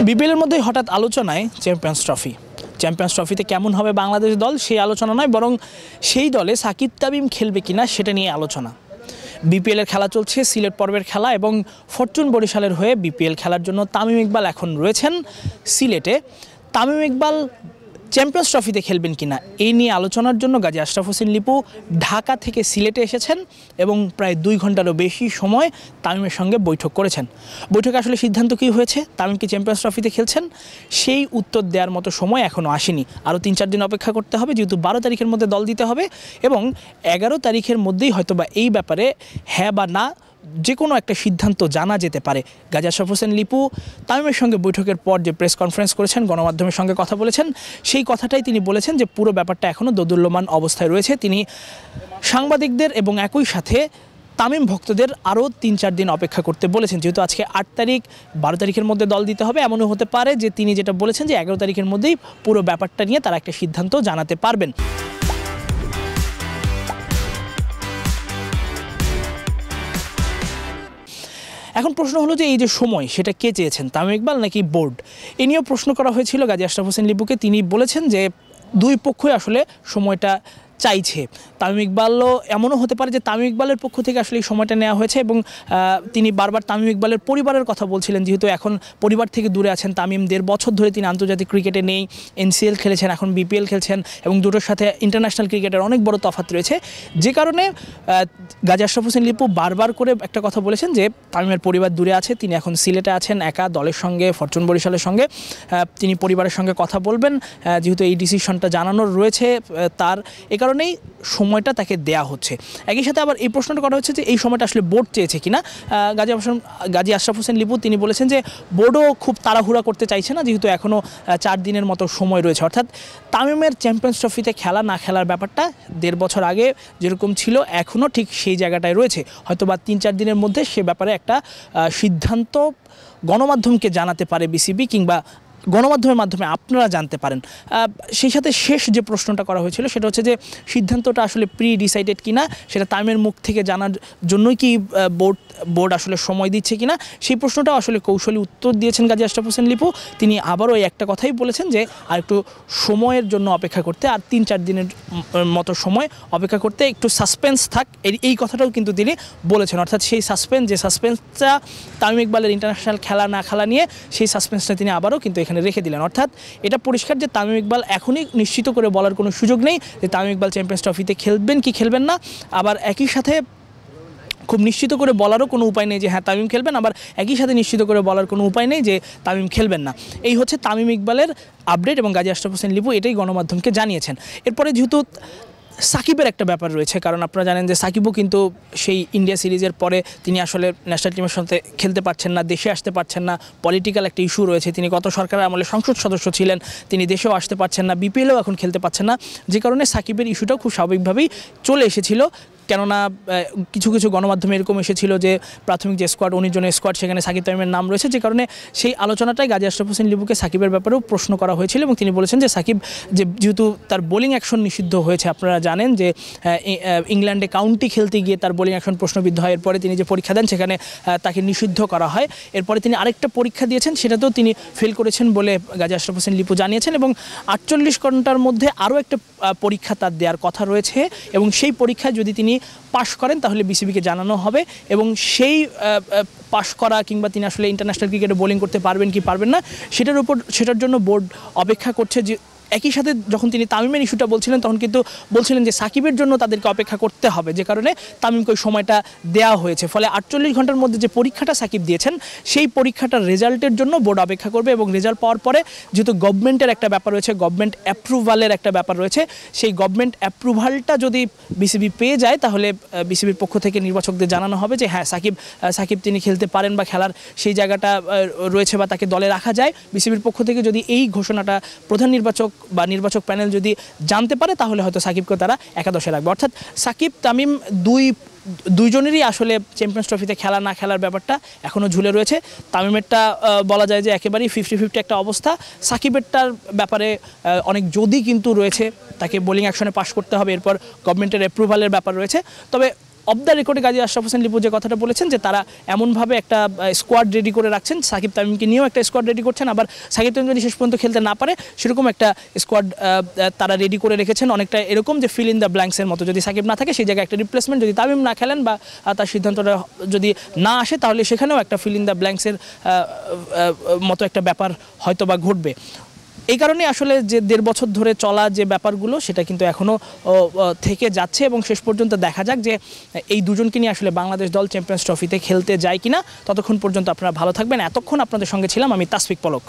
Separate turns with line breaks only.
বিপিএলের মধ্যেই হঠাৎ আলোচনায় চ্যাম্পিয়ন্স ট্রফিতে কেমন হবে বাংলাদেশ দল সেই আলোচনা নয়, বরং সেই দলে সাকিব তামিম খেলবে কিনা সেটা নিয়ে আলোচনা। বিপিএলের খেলা চলছে, সিলেট পর্বের খেলা, এবং ফরচুন বরিশালের হয়ে বিপিএল খেলার জন্য তামিম ইকবাল এখন রয়েছেন সিলেটে। তামিম ইকবাল চ্যাম্পিয়ন্স ট্রফিতে খেলবেন কিনা এই নিয়ে আলোচনার জন্য গাজী আশরাফ হোসেন লিপু ঢাকা থেকে সিলেটে এসেছেন এবং প্রায় 2 ঘন্টারও বেশি সময় তামিমের সঙ্গে বৈঠক করেছেন। বৈঠকে আসলে সিদ্ধান্ত কী হয়েছে, তামিম কি চ্যাম্পিয়ন্স ট্রফিতে খেলছেন, সেই উত্তর দেওয়ার মতো সময় এখনও আসেনি। আরও 3-4 দিন অপেক্ষা করতে হবে, যেহেতু 12 তারিখের মধ্যে দল দিতে হবে এবং 11 তারিখের মধ্যেই হয়তোবা এই ব্যাপারে হ্যাঁ বা না যে কোনো একটা সিদ্ধান্ত জানা যেতে পারে। গাজী আশরাফ হোসেন লিপু তামিমের সঙ্গে বৈঠকের পর যে প্রেস কনফারেন্স করেছেন, গণমাধ্যমের সঙ্গে কথা বলেছেন, সেই কথাটাই তিনি বলেছেন যে পুরো ব্যাপারটা এখনও দোদুল্যমান অবস্থায় রয়েছে। তিনি সাংবাদিকদের এবং একই সাথে তামিম ভক্তদের আরও 3-4 দিন অপেক্ষা করতে বলেছেন। যেহেতু আজকে 8 তারিখ, 12 তারিখের মধ্যে দল দিতে হবে, এমনও হতে পারে যে তিনি যেটা বলেছেন যে 11 তারিখের মধ্যেই পুরো ব্যাপারটা নিয়ে তারা একটা সিদ্ধান্ত জানাতে পারবেন। এখন প্রশ্ন হলো যে এই যে সময়, সেটা কে চেয়েছেন, তামিম ইকবাল নাকি বোর্ড? এ নিয়েও প্রশ্ন করা হয়েছিল গাজী আশরাফ হোসেন লিপুকে। তিনি বলেছেন যে দুই পক্ষই আসলে সময়টা চাইছে। তামিম ইকবালও এমনও হতে পারে যে তামিম ইকবালের পক্ষ থেকে আসলে এই সময়টা নেওয়া হয়েছে, এবং তিনি বারবার তামিম ইকবালের পরিবারের কথা বলছিলেন। যেহেতু এখন পরিবার থেকে দূরে আছেন তামিম, 1.5 বছর ধরে তিনি আন্তর্জাতিক ক্রিকেটে নেই, এনসিএল খেলেছেন, এখন বিপিএল খেলছেন, এবং দুটোর সাথে ইন্টারন্যাশনাল ক্রিকেটের অনেক বড় তফাৎ রয়েছে। যে কারণে গাজী আশরাফ হোসেন লিপু বারবার করে একটা কথা বলেছেন যে তামিমের পরিবার দূরে আছে, তিনি এখন সিলেটে আছেন একা দলের সঙ্গে, ফরচুন বরিশালের সঙ্গে। তিনি পরিবারের সঙ্গে কথা বলবেন, যেহেতু এই ডিসিশনটা জানানোর রয়েছে তার, এ কারণেই সময়টা তাকে দেয়া হচ্ছে। একই সাথে আবার এই প্রশ্নটা করা হচ্ছে যে এই সময়টা আসলে বোর্ড চেয়েছে কিনা। গাজী আশরাফ হোসেন লিপু তিনি বলেছেন যে বোর্ডও খুব তাড়াহুড়া করতে চাইছে না, যেহেতু এখনও 4 দিনের মতো সময় রয়েছে। অর্থাৎ তামিমের চ্যাম্পিয়ন্স ট্রফিতে খেলা না খেলার ব্যাপারটা 1.5 বছর আগে যেরকম ছিল এখনও ঠিক সেই জায়গাটায় রয়েছে। হয়তো বা 3-4 দিনের মধ্যে সে ব্যাপারে একটা সিদ্ধান্ত গণমাধ্যমকে জানাতে পারে বিসিবি, কিংবা গণমাধ্যমের মাধ্যমে আপনারা জানতে পারেন। সেই সাথে শেষ যে প্রশ্নটা করা হয়েছিল সেটা হচ্ছে যে সিদ্ধান্তটা আসলে প্রি ডিসাইডেড কিনা, সেটা তামিমের মুখ থেকে জানার জন্যই কি বোর্ড আসলে সময় দিচ্ছে কিনা, সেই প্রশ্নটাও আসলে কৌশলী উত্তর দিয়েছেন গাজী আশরাফ হোসেন লিপু। তিনি আবারও এই একটা কথাই বলেছেন যে আর একটু সময়ের জন্য অপেক্ষা করতে, আর 3-4 দিনের মতো সময় অপেক্ষা করতে, একটু সাসপেন্স থাক, এই কথাটাও কিন্তু তিনি বলেছেন। অর্থাৎ সেই সাসপেন্সটা তামিম ইকবালের ইন্টারন্যাশনাল খেলা না খেলা নিয়ে, সেই সাসপেন্সটা তিনি আবারও কিন্তু এখানে রেখে দিলেন। অর্থাৎ এটা পরিষ্কার যে তামিম ইকবাল এখনই নিশ্চিত করে বলার কোনো সুযোগ নেই যে তামিম ইকবাল চ্যাম্পিয়ন্স ট্রফিতে খেলবেন কি খেলবেন না। আবার একই সাথে খুব নিশ্চিত করে বলারও কোনো উপায় নেই যে হ্যাঁ তামিম খেলবেন, আবার একই সাথে নিশ্চিত করে বলার কোনো উপায় নেই যে তামিম খেলবেন না। এই হচ্ছে তামিম ইকবালের আপডেট, এবং গাজী আশরাফ হোসেন লিপু এটাই গণমাধ্যমকে জানিয়েছেন। এরপরে যেহেতু সাকিবের একটা ব্যাপার রয়েছে, কারণ আপনারা জানেন যে সাকিবও কিন্তু সেই ইন্ডিয়া সিরিজের পরে তিনি আসলে ন্যাশনাল টিমের সাথে খেলতে পারছেন না, দেশে আসতে পারছেন না, পলিটিক্যাল একটা ইস্যু রয়েছে। তিনি গত সরকারের আমলে সংসদ সদস্য ছিলেন, তিনি দেশেও আসতে পারছেন না, বিপিএলেও এখন খেলতে পারছেন না, যে কারণে সাকিবের ইস্যুটাও খুব স্বাভাবিকভাবেই চলে এসেছিল। কেননা কিছু কিছু গণমাধ্যমে এরকম এসেছিল যে প্রাথমিক যে স্কোয়াড, 19 জনের স্কোয়াড, সেখানে সাকিব তামিমের নাম রয়েছে, যে কারণে সেই আলোচনাটাই গাজী আশরাফ হোসেন লিপুকে সাকিবের ব্যাপারেও প্রশ্ন করা হয়েছিল, এবং তিনি বলেছেন যে সাকিব যেহেতু তার বোলিং অ্যাকশন নিষিদ্ধ হয়েছে, আপনারা জানেন যে ইংল্যান্ডে কাউন্টি খেলতে গিয়ে তার বোলিং অ্যাকশন প্রশ্নবিদ্ধ হয়, এরপরে তিনি যে পরীক্ষা দেন সেখানে তাকে নিষিদ্ধ করা হয়। এরপরে তিনি আরেকটা পরীক্ষা দিয়েছেন, সেটাতেও তিনি ফেল করেছেন বলে গাজী আশরাফ হোসেন লিপু জানিয়েছেন, এবং 48 ঘন্টার মধ্যে আরও একটা পরীক্ষা তার দেওয়ার কথা রয়েছে, এবং সেই পরীক্ষায় যদি তিনি পাশ করেন তাহলে বিসিবিকে জানানো হবে, এবং সেই পাশ করা কিংবা তিনি আসলে ইন্টারন্যাশনাল ক্রিকেটে বোলিং করতে পারবেন কি পারবেন না সেটার জন্য বোর্ড অপেক্ষা করছে। যে একই সাথে যখন তিনি তামিমের ইস্যুটা বলছিলেন তখন কিন্তু বলছিলেন যে সাকিবের জন্য তাদেরকে অপেক্ষা করতে হবে, যে কারণে তামিমকে ওই সময়টা দেওয়া হয়েছে। ফলে 48 ঘন্টার মধ্যে যে পরীক্ষাটা সাকিব দিয়েছেন সেই পরীক্ষাটার রেজাল্টের জন্য বোর্ড অপেক্ষা করবে, এবং রেজাল্ট পাওয়ার পরে যেহেতু গভর্নমেন্টের একটা ব্যাপার রয়েছে, গভর্নমেন্ট অ্যাপ্রুভালের একটা ব্যাপার রয়েছে, সেই গভর্নমেন্ট অ্যাপ্রুভালটা যদি বিসিবি পেয়ে যায় তাহলে বিসিবির পক্ষ থেকে নির্বাচকদের জানানো হবে যে হ্যাঁ সাকিব তিনি খেলতে পারেন বা খেলার সেই জায়গাটা রয়েছে বা তাকে দলে রাখা যায়। বিসিবির পক্ষ থেকে যদি এই ঘোষণাটা প্রধান নির্বাচক বা নির্বাচক প্যানেল যদি জানতে পারে তাহলে হয়তো সাকিবকে তারা একাদশে রাখবে। অর্থাৎ সাকিব তামিম দুইজনেরই আসলে চ্যাম্পিয়ন্স ট্রফিতে খেলা না খেলার ব্যাপারটা এখনও ঝুলে রয়েছে। তামিমেরটা বলা যায় যে একেবারেই 50-50 একটা অবস্থা। সাকিবেরটার ব্যাপারে অনেক যদি কিন্তু রয়েছে, তাকে বোলিং অ্যাকশনে পাশ করতে হবে, এরপর গভর্নমেন্টের অ্যাপ্রুভালের ব্যাপার রয়েছে। তবে অফ দ্য রেকর্ডে গাজী আশরাফ হোসেন লিপু যে কথাটা বলেছেন যে তারা এমনভাবে একটা স্কোয়াড রেডি করে রাখছেন, সাকিব তামিমকে নিয়েও একটা স্কোয়াড রেডি করছেন, আবার সাকিব তামিম যদি শেষ পর্যন্ত খেলতে না পারে সেরকম একটা স্কোয়াড তারা রেডি করে রেখেছেন, অনেকটা এরকম যে ফিল ইন দ্য ব্ল্যাঙ্কসের মতো। যদি সাকিব না থাকে সেই জায়গায় একটা রিপ্লেসমেন্ট, যদি তামিম না খেলেন বা তার সিদ্ধান্তটা যদি না আসে তাহলে সেখানেও একটা ফিল ইন দ্য ব্ল্যাঙ্কসের মতো একটা ব্যাপার হয়তো বা ঘটবে। এই কারণে আসলে যে 1.5 বছর ধরে চলা যে ব্যাপারগুলো সেটা কিন্তু এখনও থেকে যাচ্ছে এবং শেষ পর্যন্ত দেখা যাক যে এই দুজনকে নিয়ে আসলে বাংলাদেশ দল চ্যাম্পিয়ন্স ট্রফিতে খেলতে যায় কিনা। ততক্ষণ পর্যন্ত আপনারা ভালো থাকবেন। এতক্ষণ আপনাদের সঙ্গে ছিলাম আমি তাসফিক পলক।